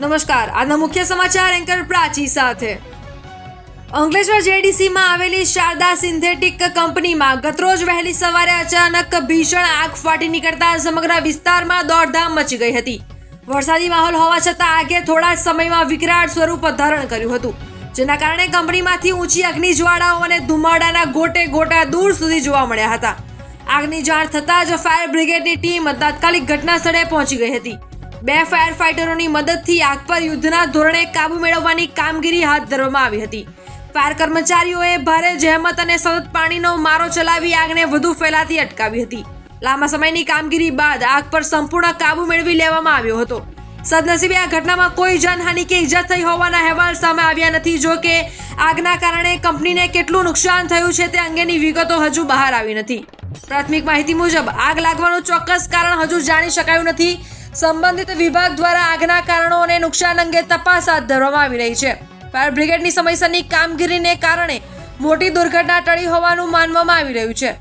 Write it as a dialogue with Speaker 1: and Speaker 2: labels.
Speaker 1: નમસ્કાર, આજના મુખ્ય સમાચાર એન્કર પ્રાચી સાથે. અંકલેશ્વર જેડીસીમાં આવેલી શારદા સિન્થેટિક કંપનીમાં ગતરોજ વહેલી સવારે અચાનક ભીષણ આગ ફાટી નીકળતા સમગ્ર વિસ્તારમાં દોડધામ મચી ગઈ હતી. વરસાદી માહોલ હોવા છતાં આગે થોડા જ સમયમાં વિકરાળ સ્વરૂપ ધારણ કર્યું હતું, જેના કારણે કંપનીમાંથી ઊંચી અગ્નિ જ્વાળાઓ અને ધુમાડાના ગોટે ગોટા દૂર સુધી જોવા મળ્યા હતા. આગની જાણ થતાં જ ફાયર બ્રિગેડની ટીમ તાત્કાલિક ઘટના સ્થળે પહોંચી ગઈ હતી. 2 ફાયર ફાઇટરોની મદદથી આગ પર યુદ્ધના ધોરણે કાબુ મેળવવાની કામગીરી હાથ ધરવામાં આવી હતી. ફાયર કર્મચારીઓએ ભારે જહેમત અને સતત પાણીનો મારો ચલાવી આગને વધુ ફેલાતી અટકાવી હતી. લાંબા સમયની કામગીરી બાદ આગ પર સંપૂર્ણ કાબુ મેળવી લેવામાં આવ્યો હતો. સદનસીબે આ ઘટનામાં કોઈ જાનહાનિ કે ઈજા થઈ હોવાના અહેવાલ સામે આવ્યા નથી. જો કે આગના કારણે કંપનીને કેટલું નુકસાન થયું છે તે અંગેની વિગતો હજુ બહાર આવી નથી. પ્રાથમિક માહિતી મુજબ આગ લાગવાનું ચોક્કસ કારણ હજુ જાણી શકાયું નથી. સંબંધિત વિભાગ દ્વારા આગના કારણો અને નુકસાન અંગે તપાસ હાથ ધરવામાં આવી રહી છે. ફાયર બ્રિગેડની સમયસરની કામગીરીને કારણે મોટી દુર્ઘટના ટળી હોવાનું માનવામાં આવી રહ્યું છે.